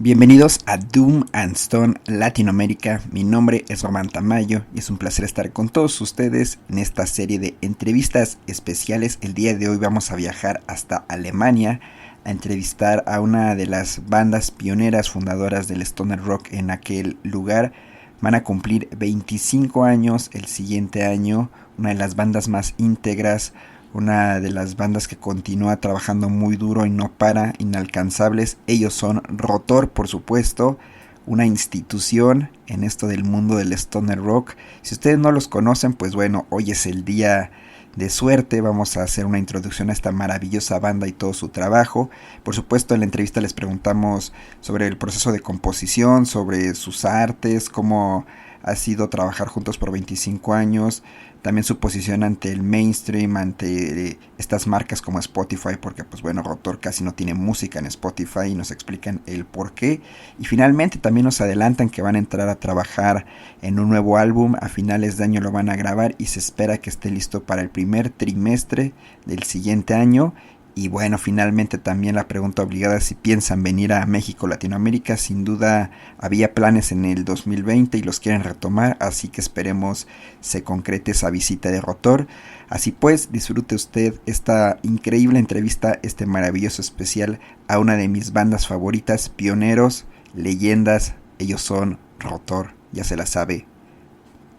Bienvenidos a Doom and Stone Latinoamérica. Mi nombre es Román Tamayo y es un placer estar con todos ustedes en esta serie de entrevistas especiales. El día de hoy vamos a viajar hasta Alemania a entrevistar a una de las bandas pioneras fundadoras del stoner rock en aquel lugar. Van a cumplir 25 años el siguiente año, una de las bandas más íntegras, una de las bandas que continúa trabajando muy duro y no para, inalcanzables. Ellos son Rotor, por supuesto, una institución en esto del mundo del stoner rock. Si ustedes no los conocen, pues bueno, hoy es el día de suerte. Vamos a hacer una introducción a esta maravillosa banda y todo su trabajo. Por supuesto, en la entrevista les preguntamos sobre el proceso de composición, sobre sus artes, cómo ha sido trabajar juntos por 25 años, también su posición ante el mainstream, ante estas marcas como Spotify, porque pues bueno, Rotor casi no tiene música en Spotify y nos explican el por qué. Y finalmente también nos adelantan que van a entrar a trabajar en un nuevo álbum, a finales de año lo van a grabar y se espera que esté listo para el primer trimestre del siguiente año. Y bueno, finalmente también la pregunta obligada, si piensan venir a México, Latinoamérica. Sin duda había planes en el 2020 y los quieren retomar, así que esperemos se concrete esa visita de Rotor. Así pues, disfrute usted esta increíble entrevista, este maravilloso especial a una de mis bandas favoritas, pioneros, leyendas. Ellos son Rotor, ya se la sabe,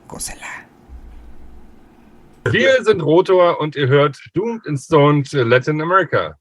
gócela. Wir sind Rotor und ihr hört Doomed and Stoned Latin America.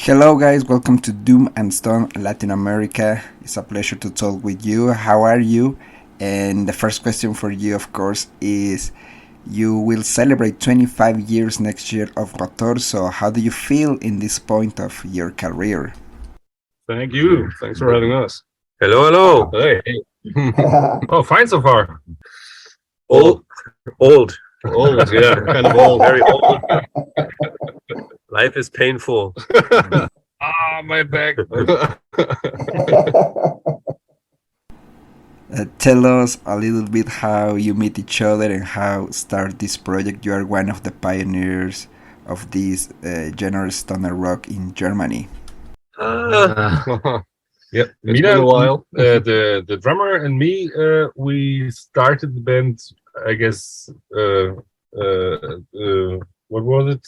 Hello guys, welcome to Doom and Stone Latin America. It's a pleasure to talk with you. How are you? And the first question for you, of course, is you will celebrate 25 years next year of Rotor, so how do you feel in this point of your career? Thank you. Thanks for having us. Hello, hello. Hey. Oh, fine so far. Old, Old. yeah, kind of old. Very old. Life is painful. My back. Tell us a little bit how you meet each other and how start this project. You are one of the pioneers of this genre stoner rock in Germany. Yeah, It's been a while. The drummer and me, we started the band. I guess what was it?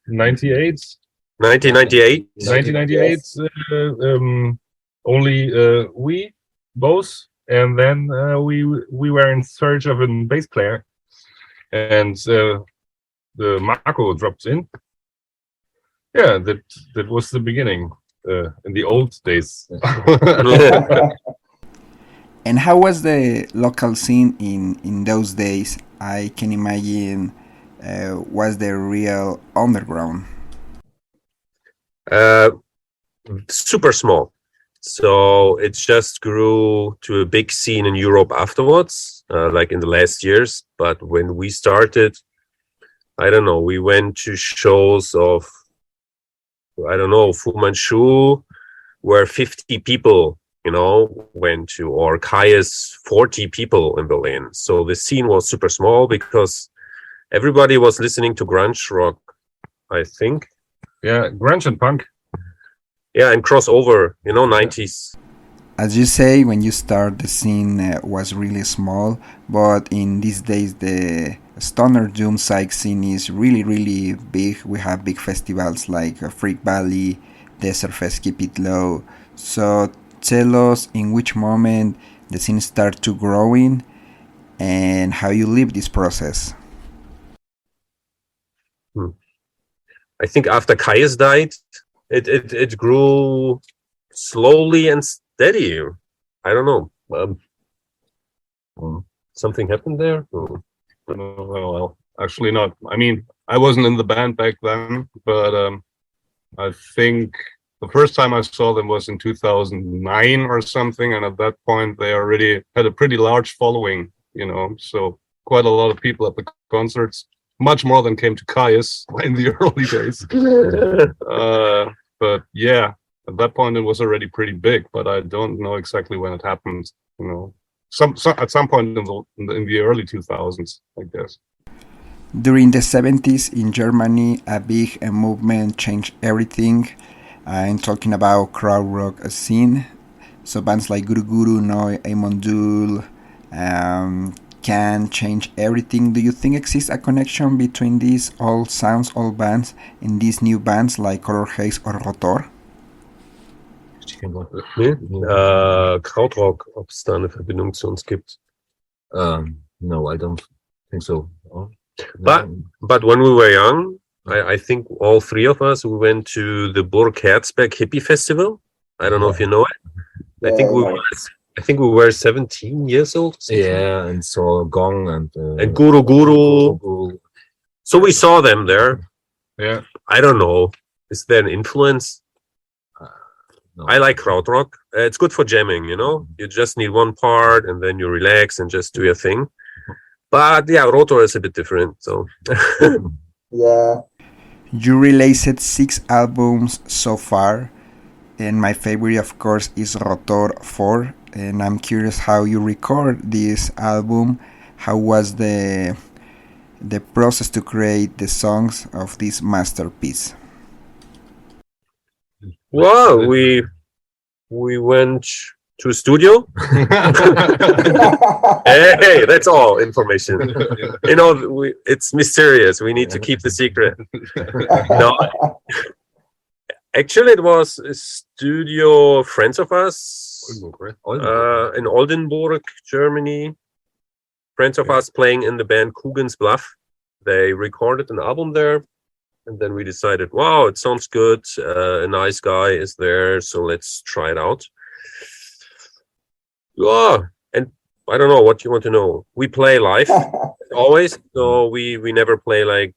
98. 1998. 1998. Only we both, and then we were in search of a bass player, and the Marco dropped in. Yeah, that was the beginning in the old days. And how was the local scene in those days? I can imagine was the real underground. Super small. So it just grew to a big scene in Europe afterwards, like in the last years. But when we started, I don't know, we went to shows of, I don't know, Fu Manchu, where 50 people, went to, or Kai's 40 people in Berlin. So the scene was super small because everybody was listening to grunge rock, I think. Yeah, grunge and punk. Yeah, and crossover, 90s. As you say, when you start, the scene was really small, but in these days, the stoner doom psych scene is really, really big. We have big festivals like Freak Valley, Desert Fest, Keep It Low. So tell us in which moment the scene start to growing and how you live this process. I think after Kai's died, it grew slowly and steady. I don't know. Something happened there? Well, actually not. I mean, I wasn't in the band back then, but I think the first time I saw them was in 2009 or something, and at that point they already had a pretty large following, so quite a lot of people at the concerts, much more than came to Kai's in the early days. But yeah, at that point it was already pretty big, but I don't know exactly when it happened. At some point in the early 2000s, I guess. During the 70s in Germany, a big movement changed everything. I'm talking about crowd rock scene. So bands like Guru Guru, Noi, Amon Dul, can change everything. Do you think exists a connection between these old sounds, old bands, and these new bands like Color Haze or Rotor? Krautrock, ob es da eine Verbindung zu uns gibt. No, I don't think so. Oh. But when we were young, I think all three of us, we went to the Burg Herzberg Hippie Festival. I don't know if you know it. I think we were 17 years old. Yeah, and saw Gong and Guru Guru. So we saw them there. Yeah. I don't know. Is there an influence? No. I like krautrock. It's good for jamming, You just need one part and then you relax and just do your thing. But yeah, Rotor is a bit different. So yeah. You released 6 albums so far, and my favorite, of course, is Rotor 4. And I'm curious how you record this album. How was the process to create the songs of this masterpiece? Well, we went to a studio. Hey, that's all information. It's mysterious. We need to keep the secret. No, actually, it was a studio of friends of us in Oldenburg, Germany. Friends of us playing in the band Kugens Bluff. They recorded an album there. And then we decided, wow, it sounds good. A nice guy is there, so let's try it out. Yeah, and I don't know what you want to know. We play live always, so we never play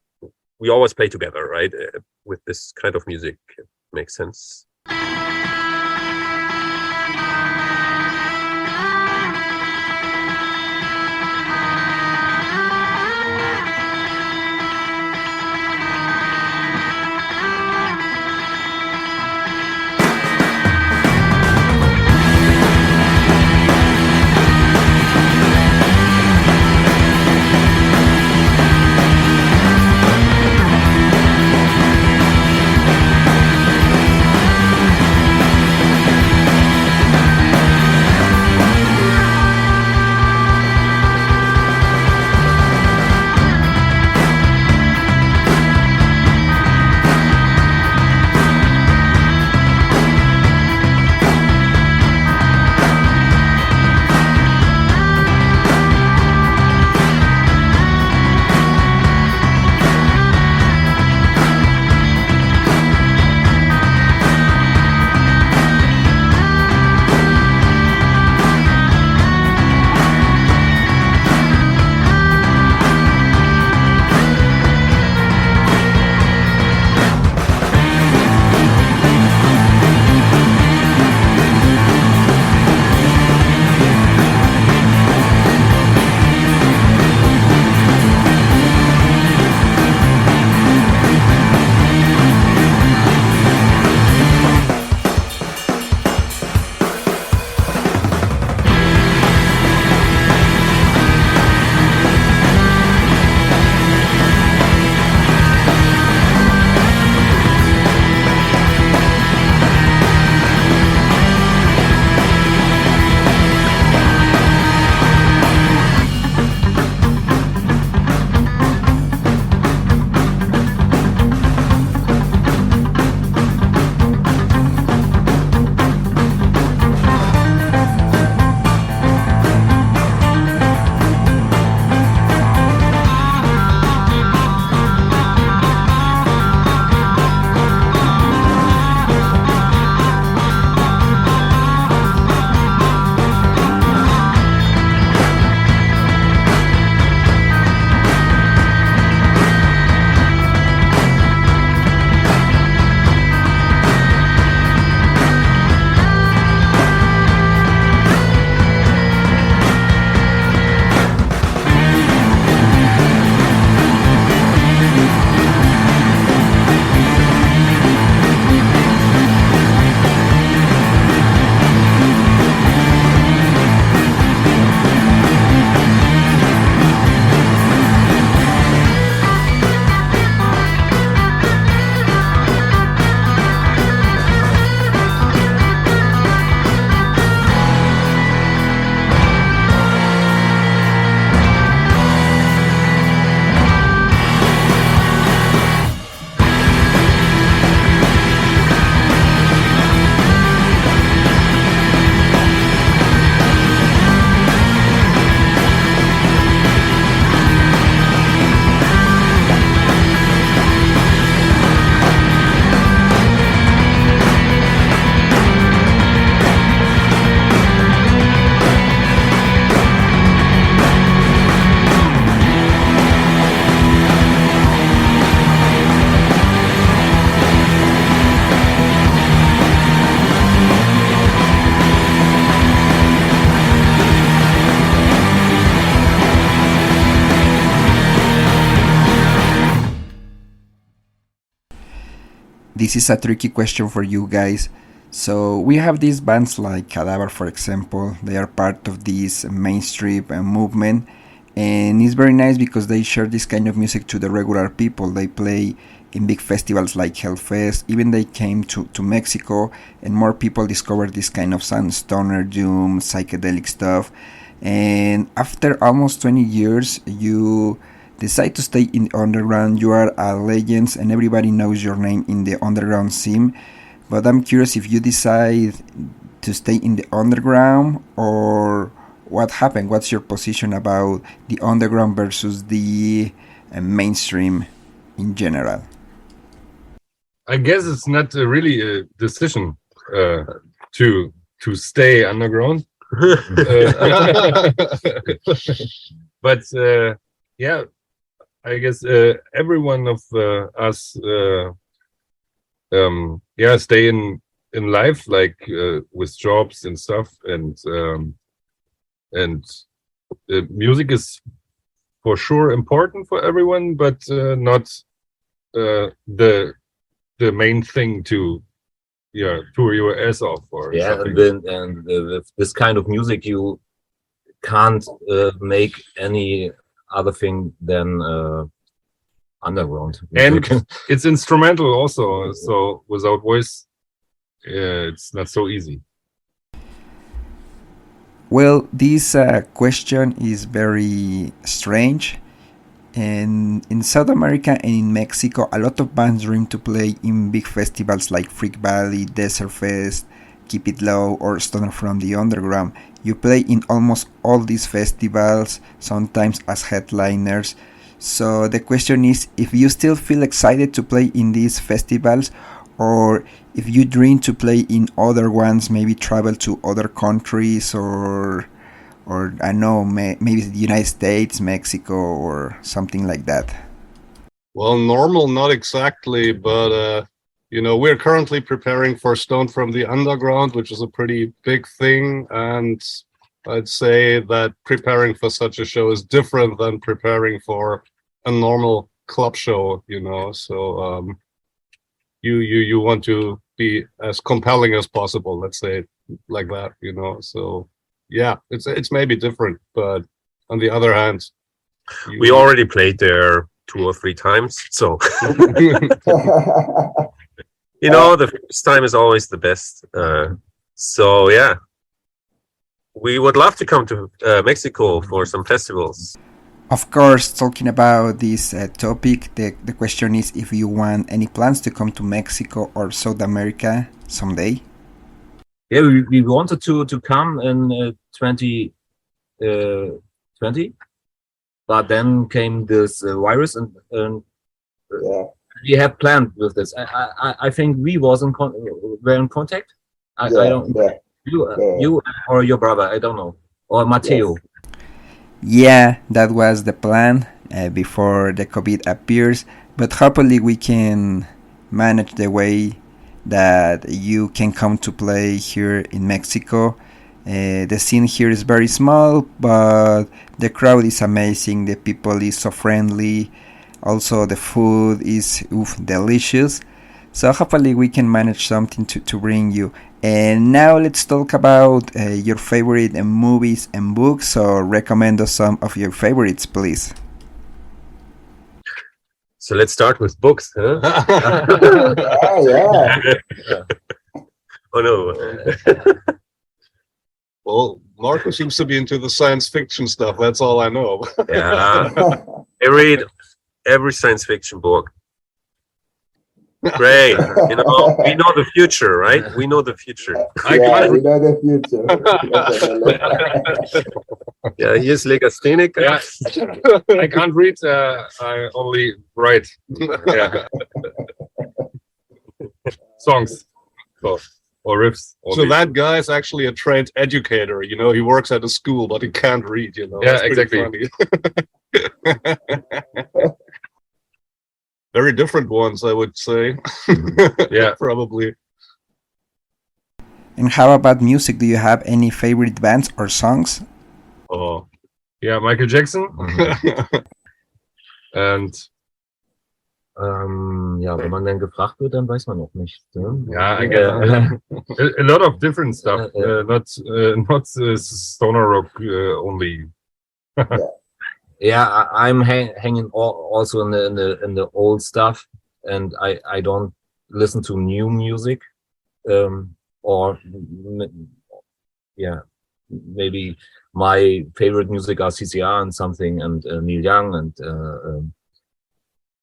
we always play together, right? With this kind of music, it makes sense. This is a tricky question for you guys. So we have these bands like Cadaver, for example. They are part of this mainstream movement, and it's very nice because they share this kind of music to the regular people. They play in big festivals like Hellfest. Even they came to Mexico, and more people discovered this kind of sound, stoner, doom, psychedelic stuff. And after almost 20 years, you decide to stay in the underground. You are a legend, and everybody knows your name in the underground scene. But I'm curious if you decide to stay in the underground, or what happened. What's your position about the underground versus the mainstream in general? I guess it's not really a decision to stay underground. But yeah, I guess every one of us stay in life, like with jobs and stuff, and music is for sure important for everyone, but not the main thing to tour your ass off or something. And with this kind of music, you can't make any other thing than underground music. And it's instrumental also, so without voice, it's not so easy. Well, this question is very strange. And in South America and in Mexico, a lot of bands dream to play in big festivals like Freak Valley, Desert Fest, Keep It Low, or Stoner from the Underground. You play in almost all these festivals, sometimes as headliners. So the question is if you still feel excited to play in these festivals, or if you dream to play in other ones, maybe travel to other countries, or I know, maybe the United States, Mexico, or something like that. Well, normal, not exactly, but we're currently preparing for Stone from the Underground, which is a pretty big thing, and I'd say that preparing for such a show is different than preparing for a normal club show, so you want to be as compelling as possible, let's say it like that, so yeah, it's maybe different, but on the other hand, we already played there 2 or 3 times, so the first time is always the best. So yeah, we would love to come to Mexico for some festivals. Of course, talking about this topic, the question is if you want any plans to come to Mexico or South America someday. Yeah, we wanted to come in 2020, but then came this virus, and we have planned with this. I think we were in contact. I don't. You or your brother, I don't know, or Matteo. Yes. Yeah, that was the plan before the COVID appears, but hopefully we can manage the way that you can come to play here in Mexico. The scene here is very small, but the crowd is amazing, the people is so friendly, also the food is delicious. So hopefully we can manage something to bring you. And now let's talk about your favorite movies and books. So recommend us some of your favorites, please. So let's start with books, huh? Yeah. Oh no. Well, Marco seems to be into the science fiction stuff. That's all I know. Yeah. I read every science fiction book. Great. We know the future, right? We know the future. We know the future. Yeah, here's Legasthenic. Yeah. I can't read. I only write. Yeah. Songs. Or riffs. So that guy is actually a trained educator. He works at a school, but he can't read. Yeah, that's exactly. Very different ones, I would say. Yeah, probably. And how about music? Do you have any favorite bands or songs? Oh, yeah, Michael Jackson. And Ja, wenn man dann gefragt wird, dann weiß man auch nicht. Ne? Yeah, I get a lot of different stuff, not stoner rock only. Yeah, I'm hanging also in the old stuff, and I don't listen to new music, or yeah, maybe my favorite music are CCR and something, and Neil Young,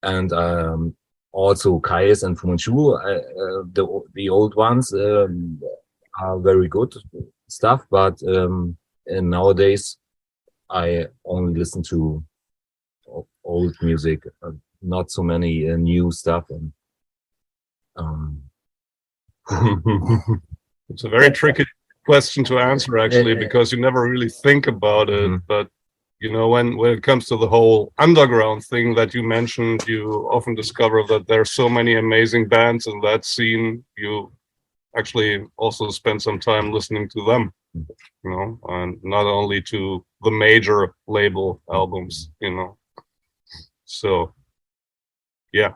and also Kais and Fu Manchu. The old ones are very good stuff, but and nowadays I only listen to old music, not so many new stuff. And it's a very tricky question to answer, actually, because you never really think about it. But you know, when it comes to the whole underground thing that you mentioned, you often discover that there are so many amazing bands in that scene. You actually also spend some time listening to them, you know, and not only to the major label albums, you know. So, yeah.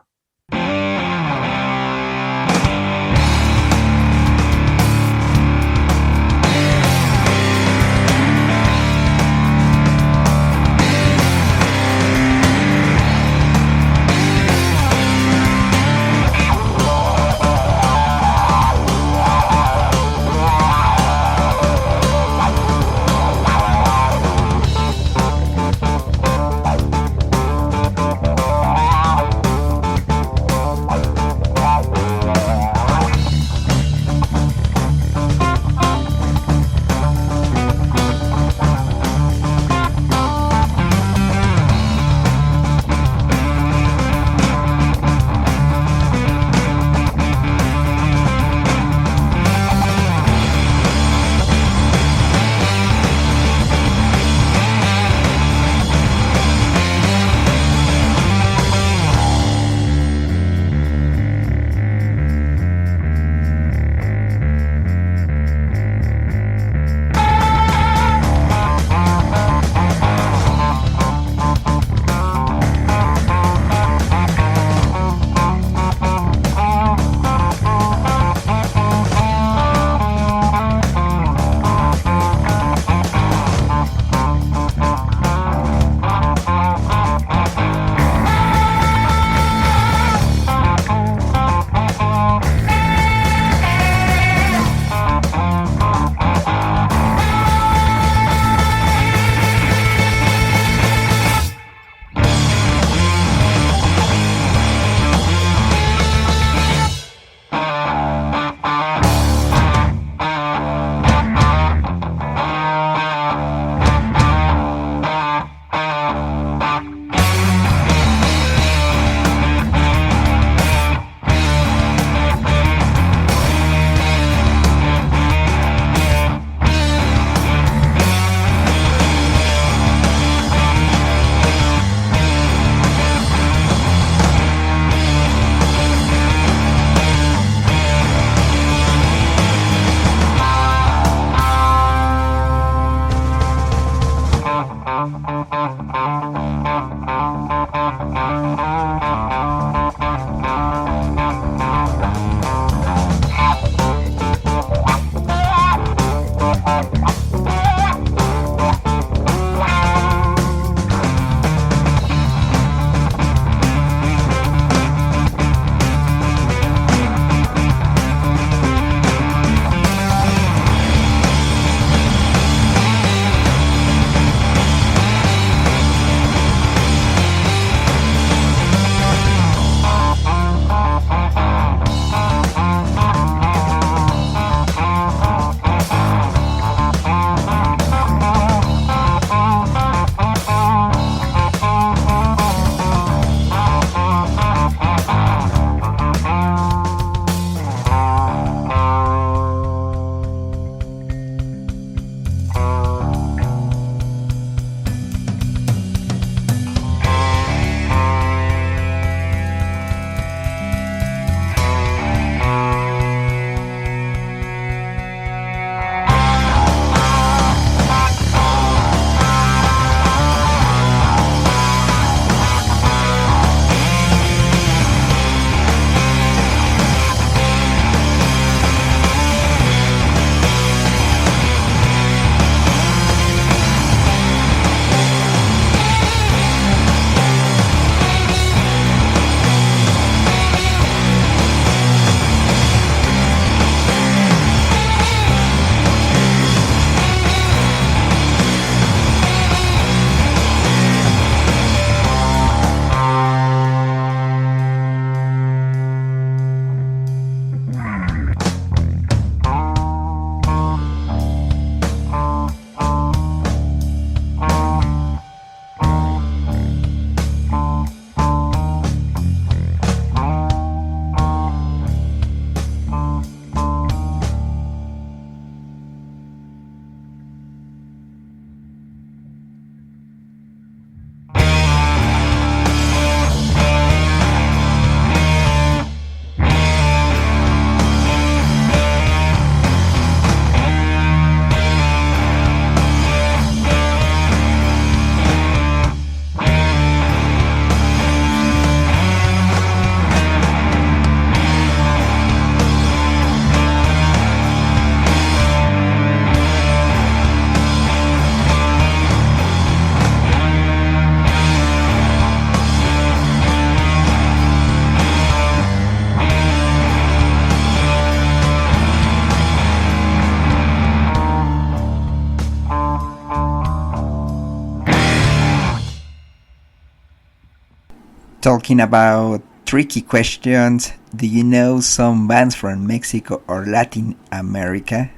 Talking about tricky questions, do you know some bands from Mexico or Latin America?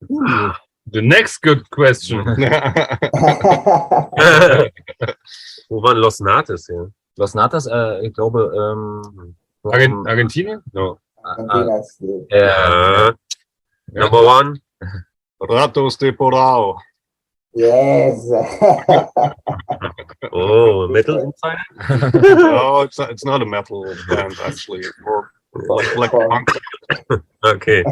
The next good question. Wo waren Los Natas? Ja. Los Natas, ich glaube, Argentina? No. Argentinas, Number one. Ratos de Porao. yes. Oh, metal inside. No, it's not a metal band actually. It's more like punk. Okay.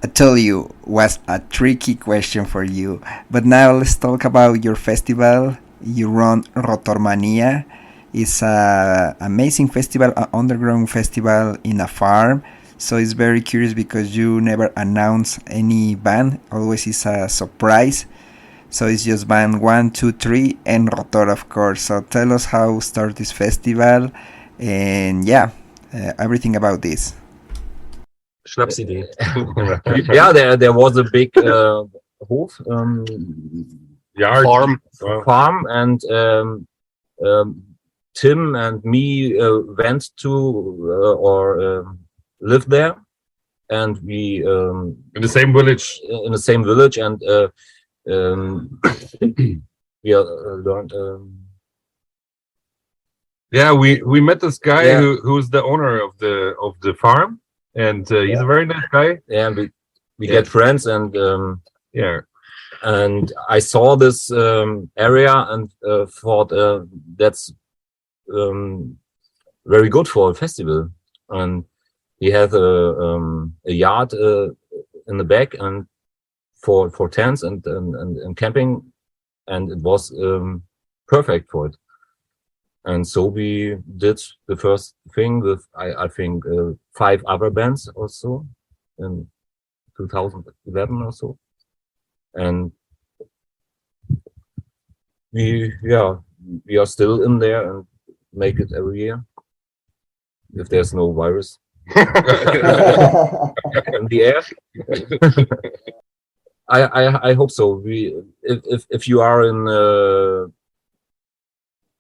I told you was a tricky question for you, but now let's talk about your festival. You run Rotor. It's a amazing festival, an underground festival in a farm. So it's very curious because you never announce any band. Always is a surprise. So it's just band 1, 2, 3 and Rotor, of course. So tell us how start this festival and everything about this. Schnapsidee. yeah, there was a big Hof, Yard. farm, and Tim and me went to or lived there, and we In the same village. and we learned. Yeah, we met this guy Yeah. who's the owner of the farm, and he's a very nice guy. Yeah, we Yeah. get friends, and Yeah. and I saw this area and thought that's very good for a festival. And he had a yard in the back and for tents and camping, and it was perfect for it. And so we did the first thing with I think 5 other bands or so in 2011 or so, and we are still in there and make it every year if there's no virus in the air. I hope so. If you are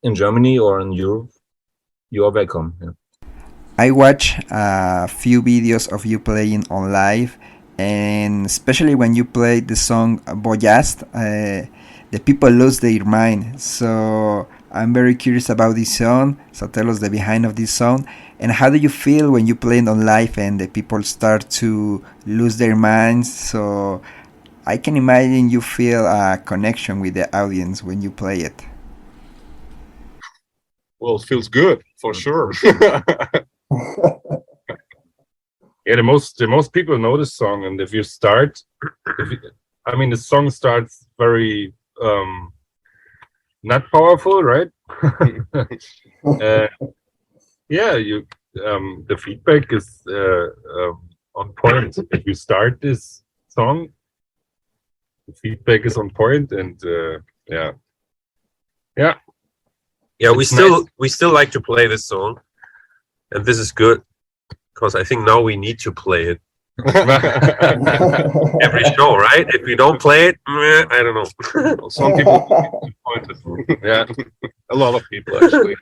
in Germany or in Europe, you are welcome. Yeah. I watch a few videos of you playing on live, and especially when you play the song Boyast, the people lose their mind. So I'm very curious about this song. So tell us the behind of this song, and how do you feel when you play it on live and the people start to lose their minds? So I can imagine you feel a connection with the audience when you play it. Well, it feels good for sure. Yeah, the most people know this song, and if you start, the song starts very not powerful, right? Yeah, the feedback is on point. If you start this song, the feedback is on point, and yeah. Yeah, we It's still like to play this song, and this is good because I think now we need to play it every show, right? If we don't play it, I don't know. Some people disappointed. Yeah, a lot of people actually.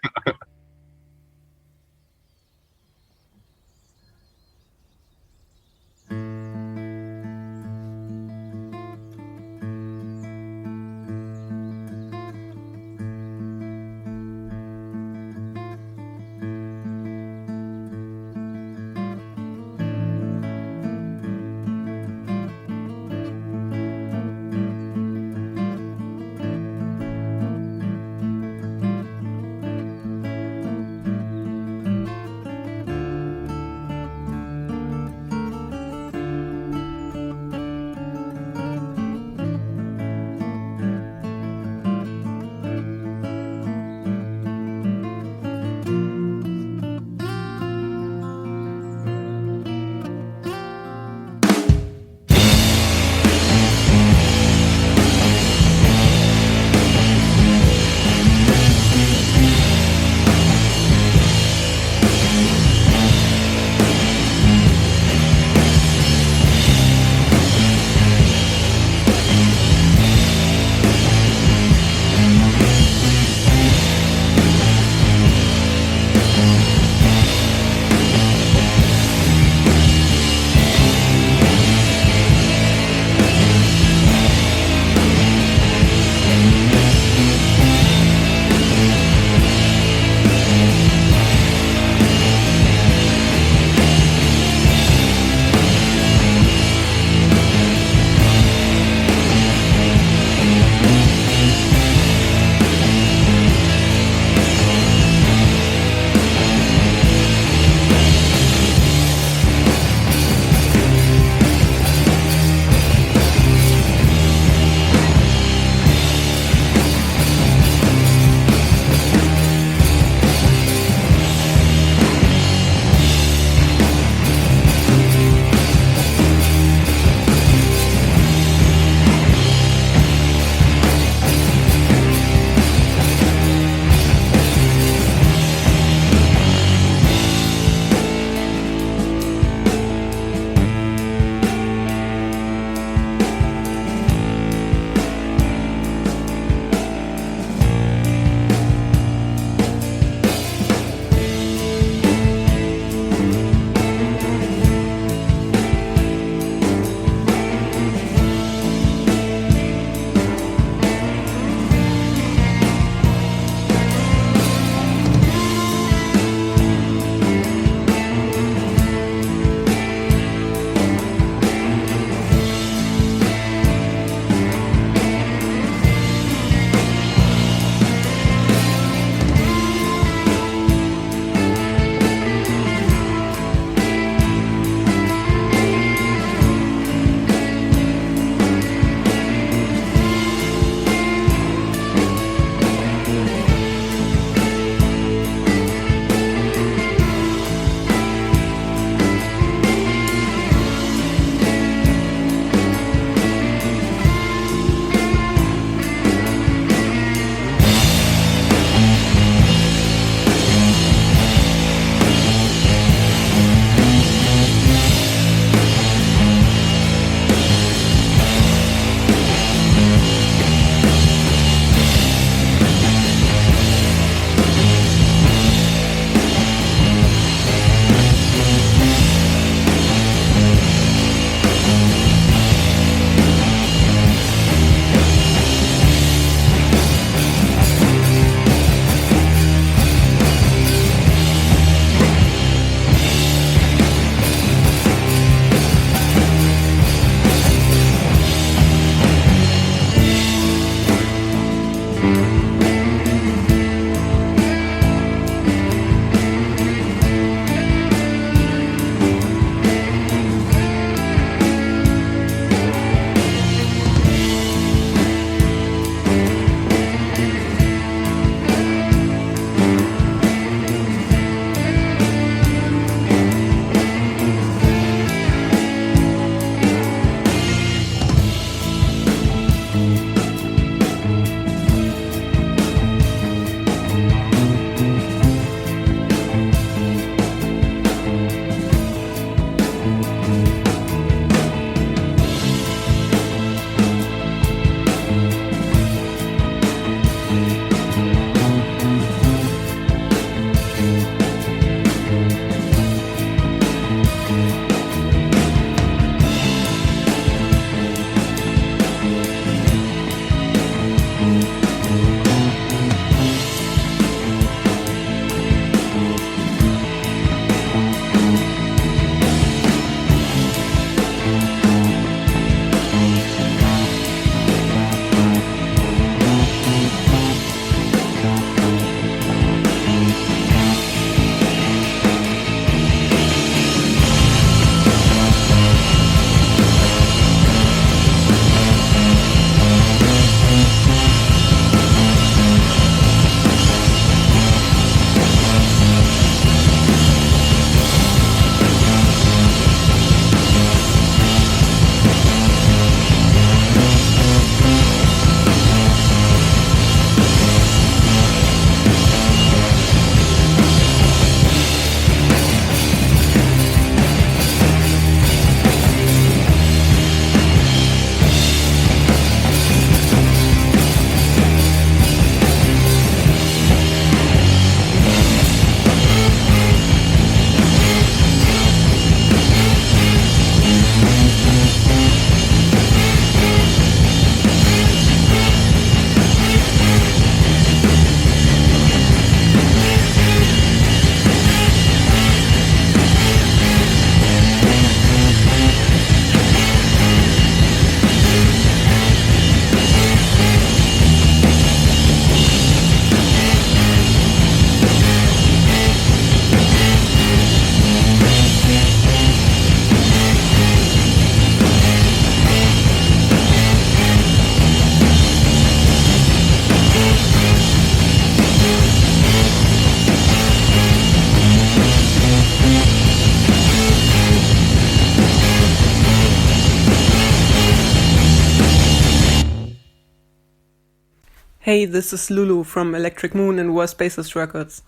Hey, this is Lulu from Electric Moon and Worst Bassist Records.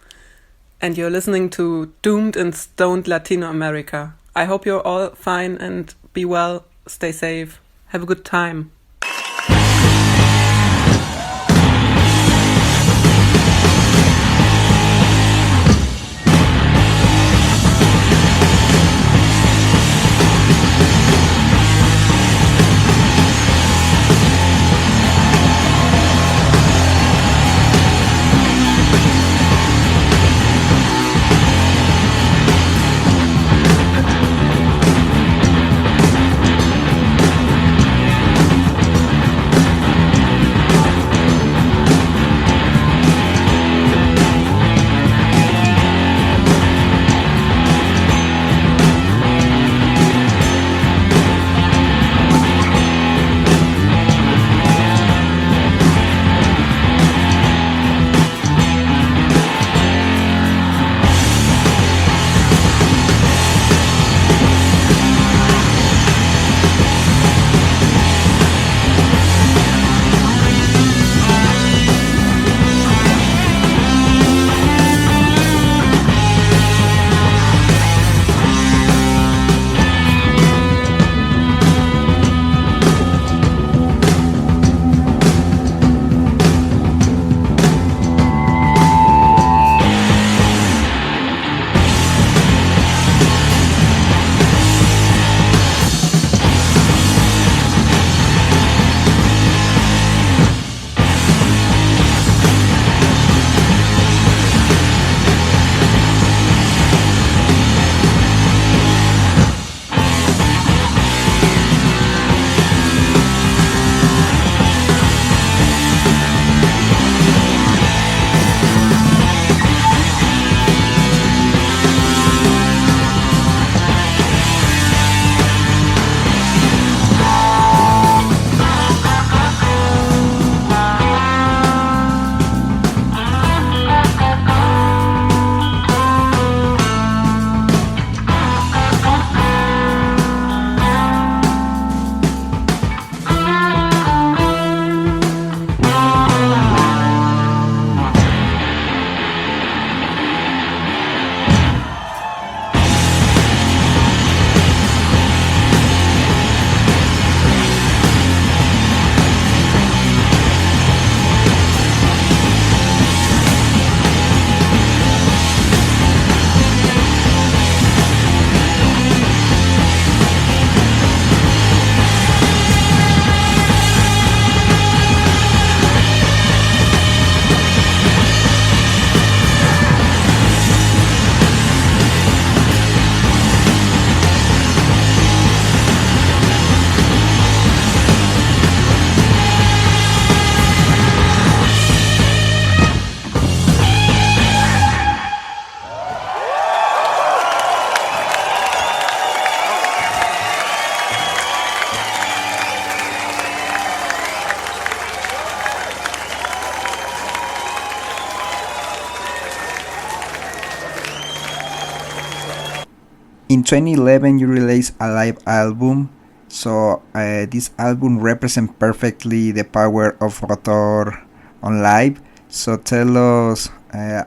And you're listening to Doomed and Stoned Latino America. I hope you're all fine and be well, stay safe, have a good time. In 2011, you released a live album, so this album represents perfectly the power of Rotor on live. So tell us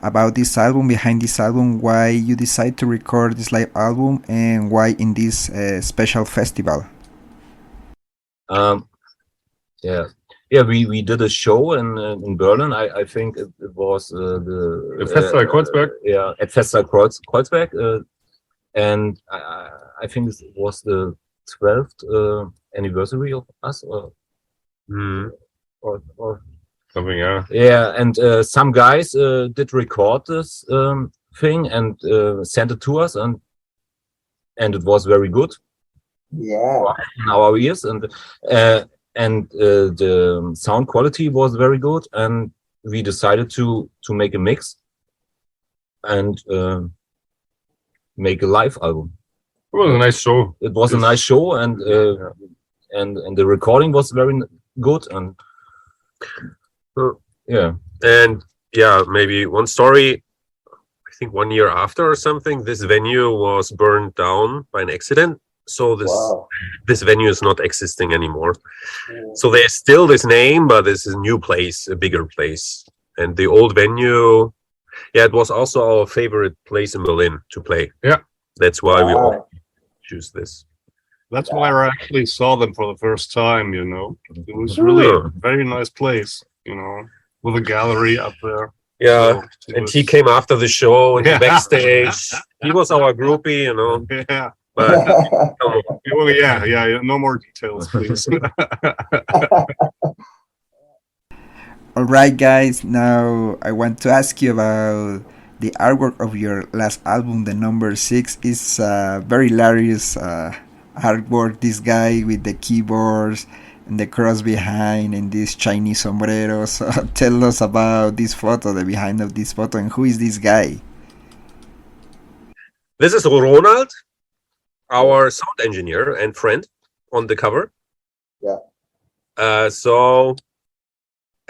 about this album, behind this album, why you decide to record this live album, and why in this special festival. We did a show in Berlin. I think it was the Festa Kreuzberg. At Festa Kreuzberg. And I think it was the 12th anniversary of us, or Something, yeah. Yeah, and some guys did record this thing and sent it to us, and it was very good. Yeah. In our ears, and the sound quality was very good, and we decided to make a mix and make a live album. It was a nice show. It was a nice show, and the recording was very good, and maybe one story. I think 1 year after or something, this venue was burned down by an accident. So Wow. this venue is not existing anymore. So there's still this name, but this is a new place, a bigger place. And the old venue, yeah, it was also our favorite place in Berlin to play. Yeah. That's why we Wow. all choose this. That's why I actually saw them for the first time, you know. It was really a very nice place, you know, with a gallery up there. Yeah. So it And was- he came after the show and Yeah. backstage. He was our groupie, you know. Yeah. But come on. Well, yeah. No more details, please. Alright, guys, now I want to ask you about the artwork of your last album, the number 6. Is very hilarious artwork. This guy with the keyboards and the cross behind and this Chinese sombrero. So tell us about this photo, the behind of this photo, and who is this guy? This is Ronald, our sound engineer and friend on the cover. Yeah.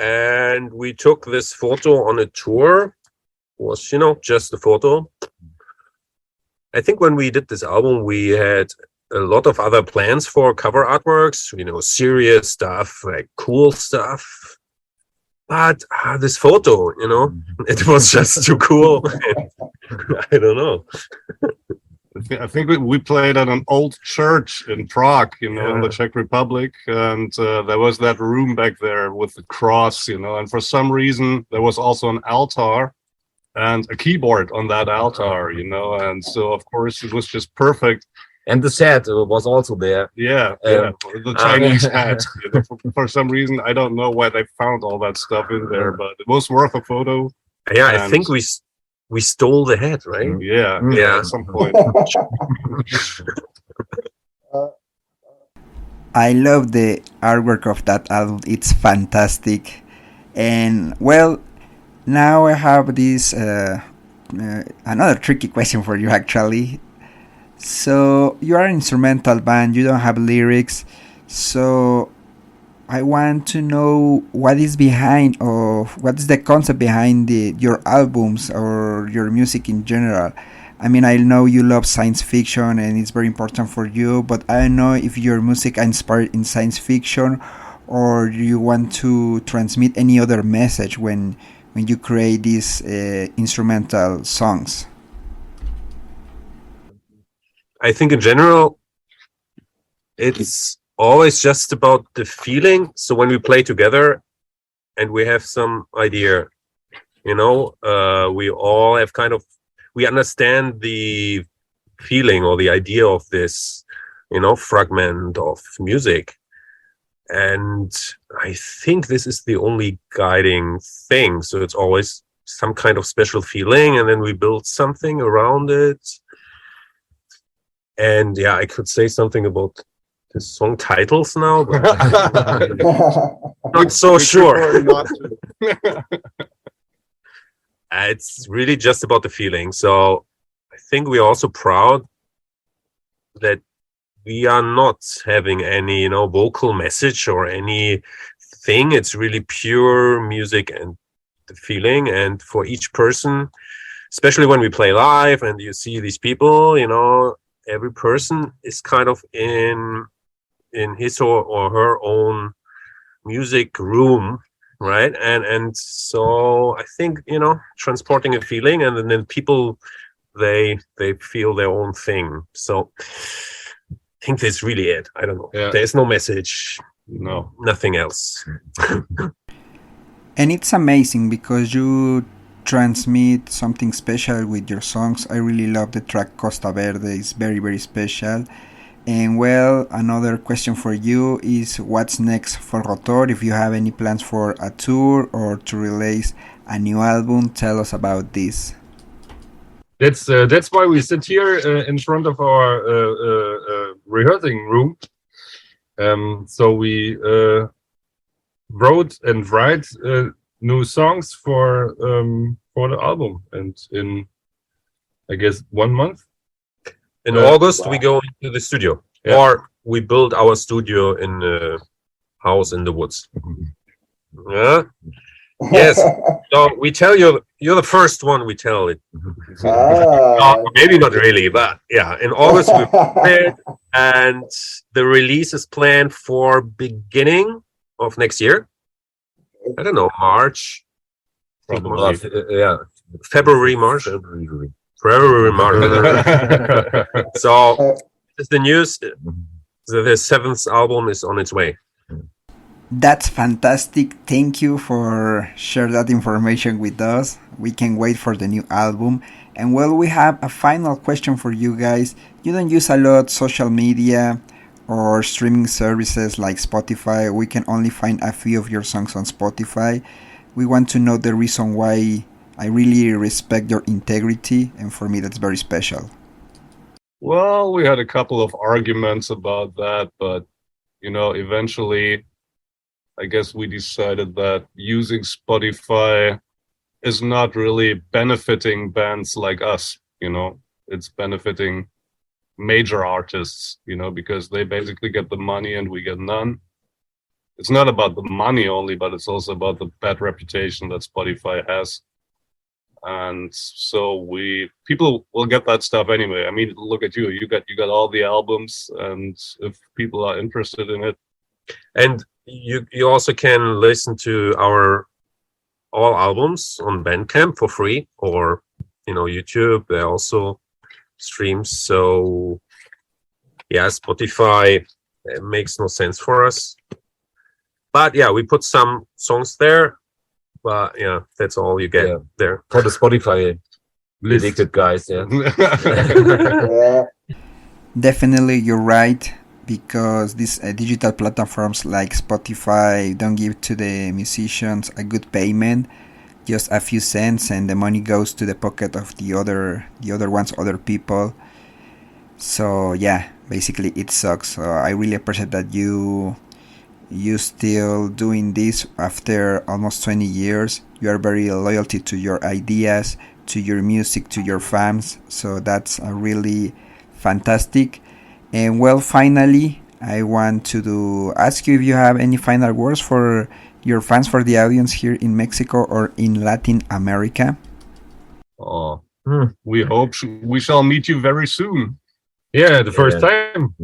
And we took this photo on a tour. It was, you know, just a photo. I think when we did this album, we had a lot of other plans for cover artworks, you know, serious stuff, like cool stuff. But this photo, you know, it was just too cool. I don't know. I think we played at an old church in Prague, you know, in the Yeah. Czech Republic, and there was that room back there with the cross, you know, and for some reason there was also an altar and a keyboard on that altar, you know, and so of course it was just perfect. And the set was also there. Yeah, the Chinese hat. You know, for some reason, I don't know why they found all that stuff in there, but it was worth a photo. Yeah, I And- think we stole the head, right? Yeah, Yeah. at some point. I love the artwork of that album. It's fantastic. And well, now I have this another tricky question for you actually. So you are an instrumental band, you don't have lyrics. So I want to know what is behind, or what is the concept behind your albums or your music in general. I mean, I know you love science fiction and it's very important for you, but I don't know if your music is inspired in science fiction, or you want to transmit any other message when you create these instrumental songs. I think in general, it's always just about the feeling. So when we play together and we have some idea, you know, we all have we understand the feeling or the idea of this, you know, fragment of music. And I think this is the only guiding thing. So it's always some kind of special feeling, and then we build something around it. And yeah, I could say something about the song titles now, but not so sure. It's really just about the feeling. So I think we're also proud that we are not having any, you know, vocal message or anything. It's really pure music and the feeling. And for each person, especially when we play live and you see these people, you know, every person is kind of in his or her own music room, right? And so I think, you know, transporting a feeling, and then people, they feel their own thing. So I think that's really it. I don't know. Yeah. There's no message, No. nothing else. And it's amazing because you transmit something special with your songs. I really love the track Costa Verde. It's very, very special. And well, another question for you is, what's next for Rotor? If you have any plans for a tour or to release a new album, tell us about this. That's why we sit here in front of our rehearsing room. So we wrote and write new songs for the album, and in, I guess, 1 month. In Yeah. August, we go into the studio, Yeah. or we build our studio in a house in the woods. Yeah. Yes. So we tell you, you're the first one we tell it. Ah, Maybe not really, but yeah. In August, we prepared And the release is planned for beginning of next year. I don't know, March. Probably. February, March. February, March. So it's the news. The seventh album is on its way. That's fantastic. Thank you for sharing that information with us. We can wait for the new album. And well, we have a final question for you guys. You don't use a lot social media or streaming services like Spotify. We can only find a few of your songs on Spotify. We want to know the reason why. I really respect your integrity, and for me that's very special. Well, we had a couple of arguments about that, but eventually I guess we decided that using Spotify is not really benefiting bands like us, it's benefiting major artists, because they basically get the money and we get none. It's not about the money only, but it's also about the bad reputation that Spotify has. And so people will get that stuff anyway. I mean, look at you got all the albums, and if people are interested in it. And you also can listen to our all albums on Bandcamp for free, or YouTube. There are also streams. So yeah, Spotify makes no sense for us. But yeah, we put some songs there. But yeah, that's all you get there. For the Spotify addicted guys, yeah. Definitely, you're right, because these digital platforms like Spotify don't give to the musicians a good payment, just a few cents, and the money goes to the pocket of the other other people. So yeah, basically it sucks. So I really appreciate that you still doing this after almost 20 years. You are very loyalty to your ideas, to your music, to your fans. So that's really fantastic. And well, finally, I want to ask you if you have any final words for your fans, for the audience here in Mexico or in Latin America. Oh, we hope we shall meet you very soon. Yeah, the first time.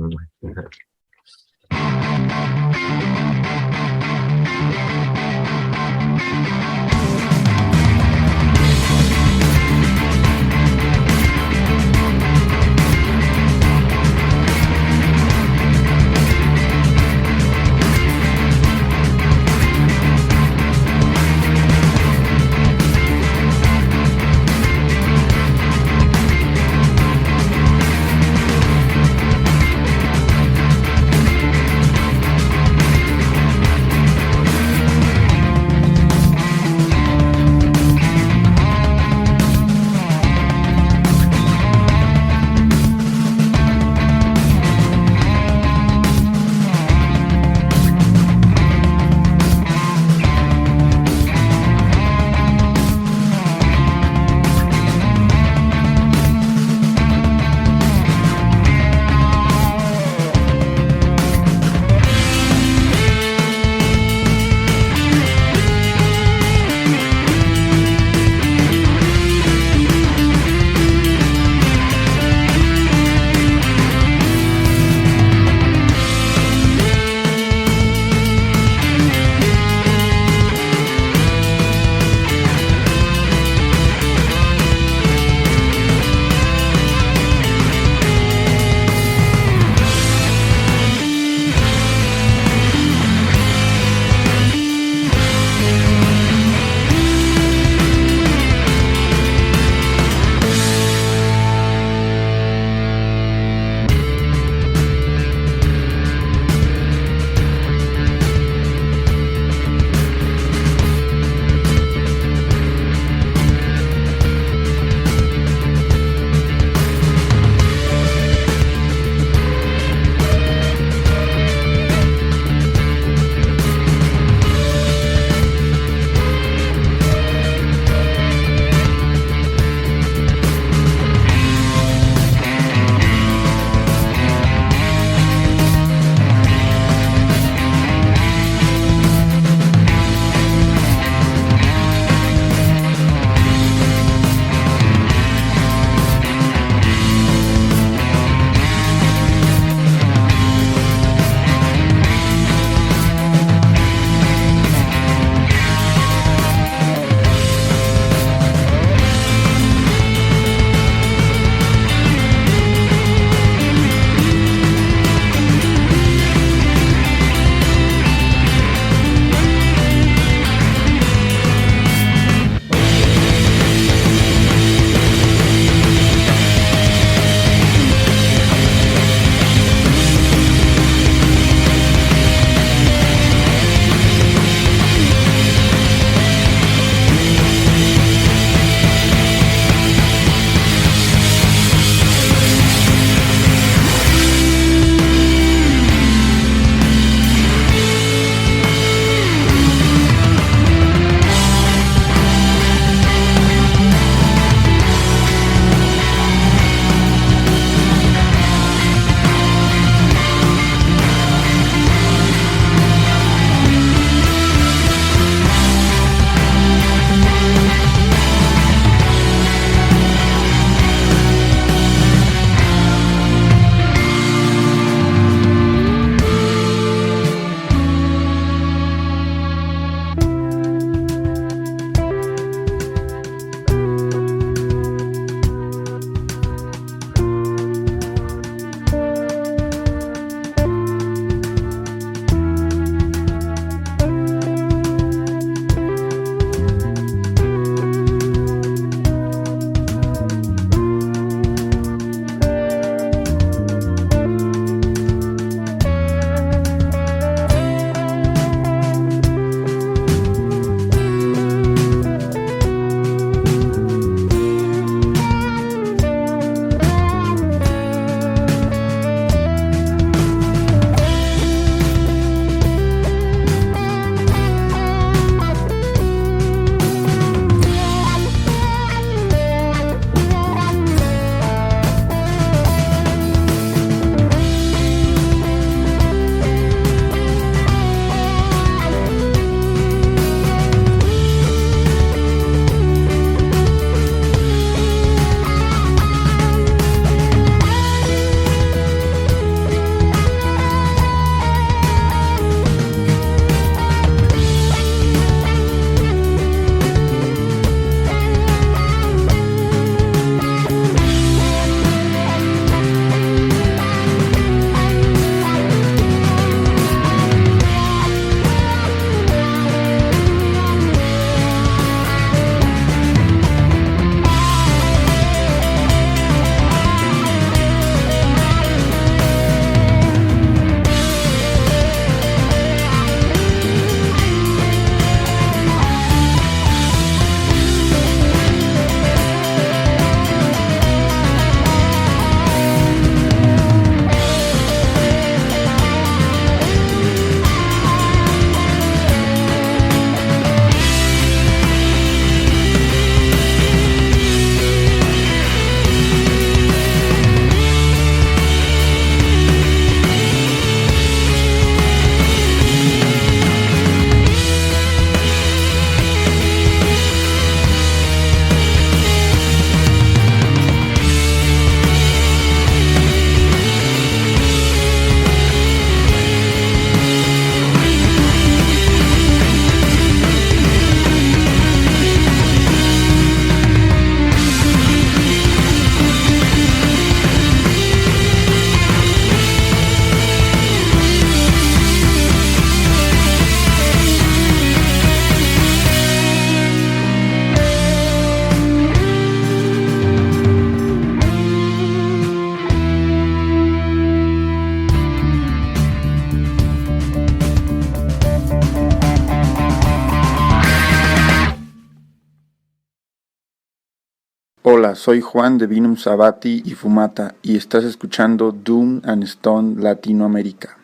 Hola, soy Juan de Vinum Sabati y Fumata y estás escuchando Doom and Stone Latinoamérica.